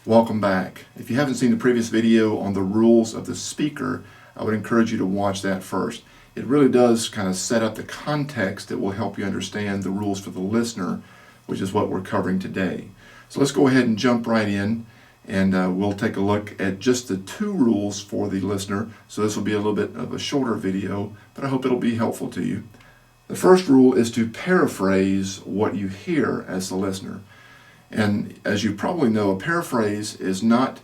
Welcome back. If you haven't seen the previous video on the rules of the speaker, I would encourage you to watch that first. It really does kind of set up the context that will help you understand the rules for the listener, which is what we're covering today. So let's go ahead and jump right in, and we'll take a look at just the two rules for the listener. So this will be a little bit of a shorter video, but I hope it'll be helpful to you. The first rule is to paraphrase what you hear as the listener. And as you probably know, a paraphrase is not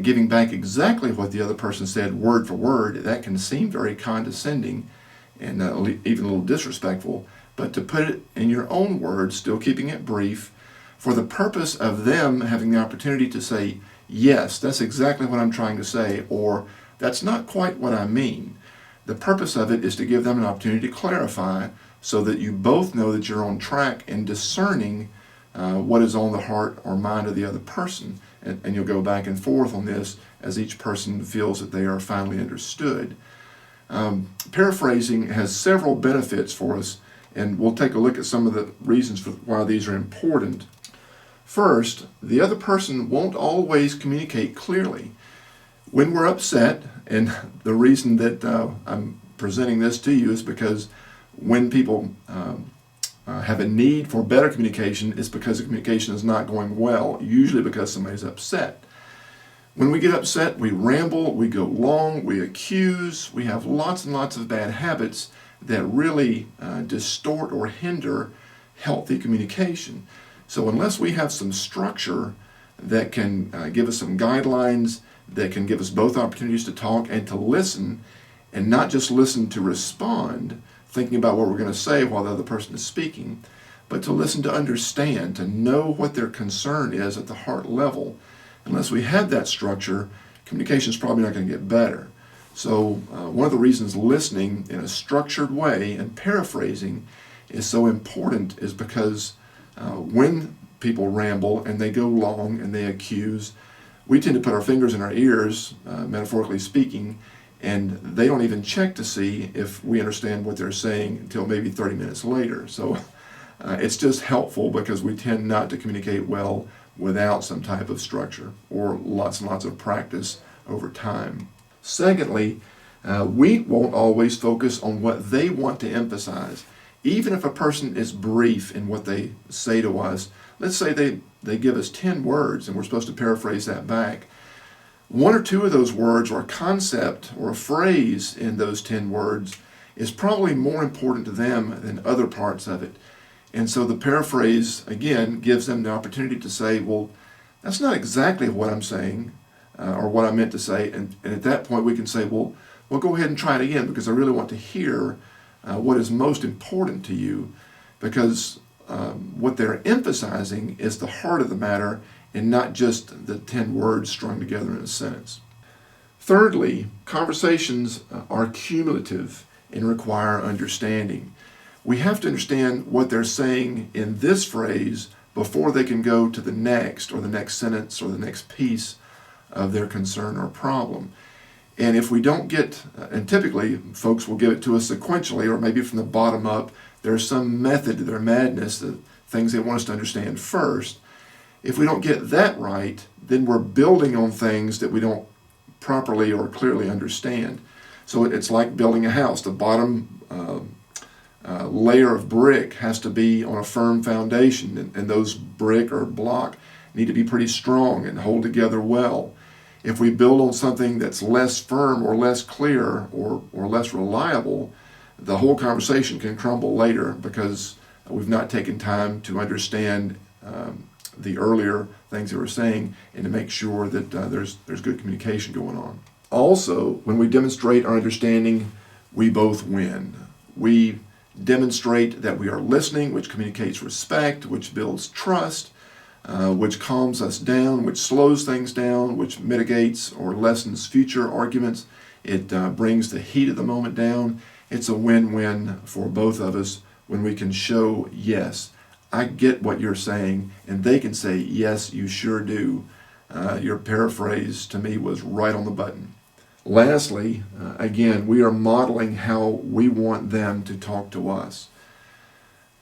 giving back exactly what the other person said word for word. That can seem very condescending and even a little disrespectful. But to put it in your own words, still keeping it brief, for the purpose of them having the opportunity to say, yes, that's exactly what I'm trying to say, or that's not quite what I mean. The purpose of it is to give them an opportunity to clarify so that you both know that you're on track in discerning what is on the heart or mind of the other person. And you'll go back and forth on this as each person feels that they are finally understood. Paraphrasing has several benefits for us, and we'll take a look at some of the reasons for why these are important. First, the other person won't always communicate clearly. When we're upset, and the reason that I'm presenting this to you is because when people have a need for better communication, it's because the communication is not going well, usually because somebody's upset. When we get upset, we ramble, we go long, we accuse, we have lots and lots of bad habits that really distort or hinder healthy communication. So unless we have some structure that can give us some guidelines, that can give us both opportunities to talk and to listen, and not just listen to respond, thinking about what we're going to say while the other person is speaking, but to listen to understand, to know what their concern is at the heart level. Unless we have that structure, communication is probably not going to get better. So one of the reasons listening in a structured way and paraphrasing is so important is because when people ramble and they go long and they accuse, we tend to put our fingers in our ears, metaphorically speaking, and they don't even check to see if we understand what they're saying until maybe 30 minutes later. So it's just helpful because we tend not to communicate well without some type of structure or lots and lots of practice over time. Secondly, we won't always focus on what they want to emphasize. Even if a person is brief in what they say to us, let's say they give us 10 words and we're supposed to paraphrase that back. One or two of those words or a concept or a phrase in those 10 words is probably more important to them than other parts of it. And so the paraphrase, again, gives them the opportunity to say, well, that's not exactly what I'm saying or what I meant to say. And at that point we can say, well, go ahead and try it again because I really want to hear what is most important to you, because what they're emphasizing is the heart of the matter and not just the 10 words strung together in a sentence. Thirdly, conversations are cumulative and require understanding. We have to understand what they're saying in this phrase before they can go to the next or the next sentence or the next piece of their concern or problem. And if we don't get, and typically folks will give it to us sequentially or maybe from the bottom up, there's some method to their madness, the things they want us to understand first. If we don't get that right, then we're building on things that we don't properly or clearly understand. So it's like building a house. The bottom layer of brick has to be on a firm foundation, and those brick or block need to be pretty strong and hold together well. If we build on something that's less firm or less clear or less reliable, the whole conversation can crumble later because we've not taken time to understand the earlier things they were saying and to make sure that there's good communication going on. Also, when we demonstrate our understanding, we both win. We demonstrate that we are listening, which communicates respect, which builds trust, which calms us down, which slows things down, which mitigates or lessens future arguments. It brings the heat of the moment down. It's a win-win for both of us when we can show, yes, I get what you're saying, and they can say, yes, you sure do. Your paraphrase to me was right on the button. Lastly, again, we are modeling how we want them to talk to us.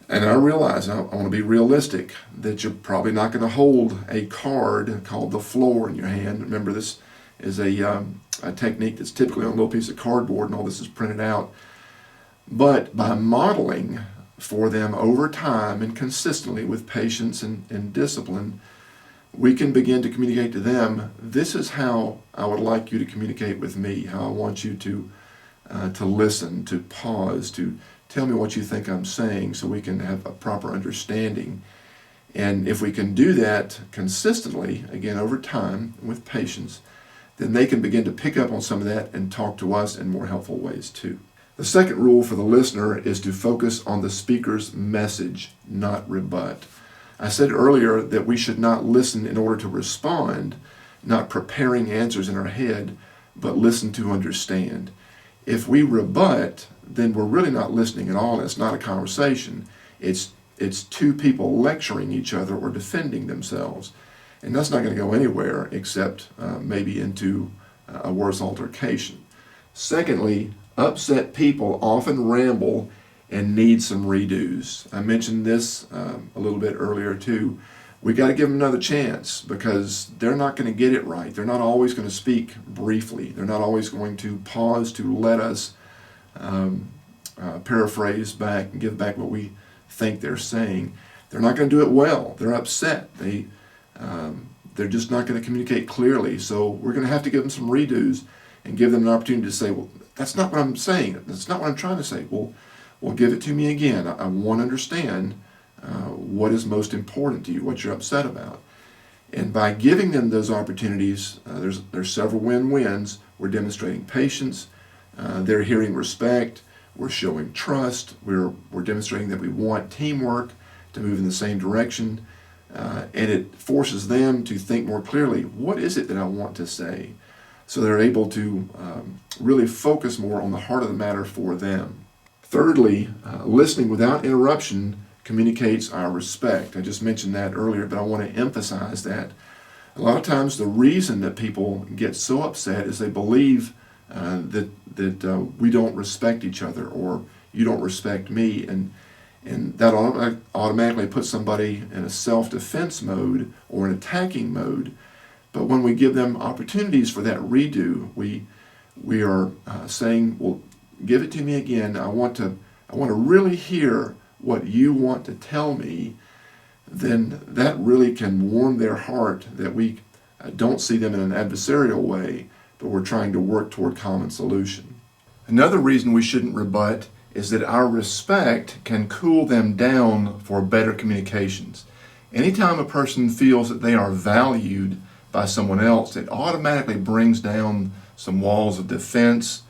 And I realize, I want to be realistic, that you're probably not going to hold a card called the floor in your hand. Remember, this is a technique that's typically on a little piece of cardboard, and all this is printed out. But by modeling for them over time and consistently with patience and discipline, we can begin to communicate to them, this is how I would like you to communicate with me, how I want you to listen, to pause, to tell me what you think I'm saying so we can have a proper understanding. And if we can do that consistently, again over time with patience, then they can begin to pick up on some of that and talk to us in more helpful ways too. The second rule for the listener is to focus on the speaker's message, not rebut. I said earlier that we should not listen in order to respond, not preparing answers in our head, but listen to understand. If we rebut, then we're really not listening at all. It's not a conversation. It's two people lecturing each other or defending themselves. And that's not going to go anywhere except maybe into a worse altercation. Secondly, upset people often ramble and need some redos. I mentioned this a little bit earlier too. We got to give them another chance because they're not going to get it right. They're not always going to speak briefly. They're not always going to pause to let us paraphrase back and give back what we think they're saying. They're not going to do it well. They're upset. They're just not going to communicate clearly. So we're going to have to give them some redos and give them an opportunity to say, well, that's not what I'm saying. That's not what I'm trying to say. Well, give it to me again. I want to understand what is most important to you, what you're upset about. And by giving them those opportunities, there's several win-wins. We're demonstrating patience. They're hearing respect. We're showing trust. We're demonstrating that we want teamwork to move in the same direction. And it forces them to think more clearly, what is it that I want to say? So they're able to really focus more on the heart of the matter for them. Thirdly, listening without interruption communicates our respect. I just mentioned that earlier, but I want to emphasize that. A lot of times the reason that people get so upset is they believe that we don't respect each other or you don't respect me, and that automatically puts somebody in a self-defense mode or an attacking mode. But when we give them opportunities for that redo, we are saying, well, give it to me again. I want to really hear what you want to tell me. Then that really can warm their heart that we don't see them in an adversarial way, but we're trying to work toward common solution. Another reason we shouldn't rebut is that our respect can cool them down for better communications. Anytime a person feels that they are valued by someone else, it automatically brings down some walls of defense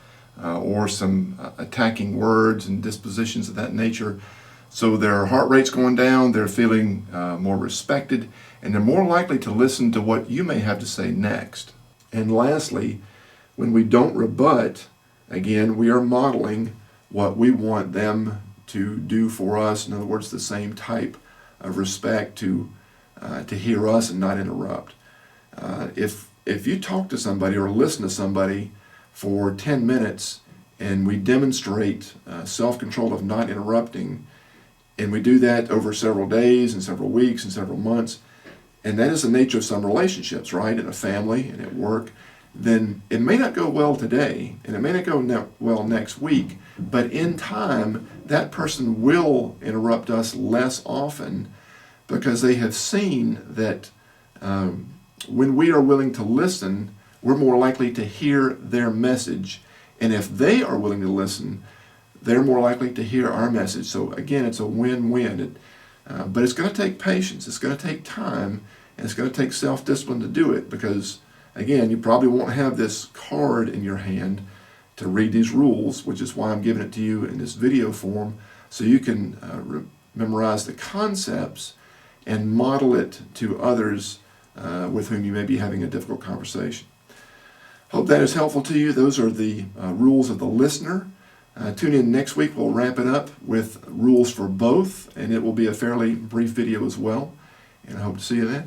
or some attacking words and dispositions of that nature. So their heart rate's going down, they're feeling more respected, and they're more likely to listen to what you may have to say next. And lastly, when we don't rebut, again, we are modeling what we want them to do for us. In other words, the same type of respect to hear us and not interrupt. If you talk to somebody or listen to somebody for 10 minutes and we demonstrate self-control of not interrupting, and we do that over several days and several weeks and several months, and that is the nature of some relationships, right, in a family and at work, then it may not go well today and it may not go well next week, but in time that person will interrupt us less often because they have seen that when we are willing to listen, we're more likely to hear their message. And if they are willing to listen, they're more likely to hear our message. So again, it's a win-win. But it's going to take patience. It's going to take time. And it's going to take self-discipline to do it because, again, you probably won't have this card in your hand to read these rules, which is why I'm giving it to you in this video form, so you can memorize the concepts and model it to others with whom you may be having a difficult conversation. Hope that is helpful to you. Those are the rules of the listener. Tune in next week. We'll wrap it up with rules for both, and it will be a fairly brief video as well. And I hope to see you then.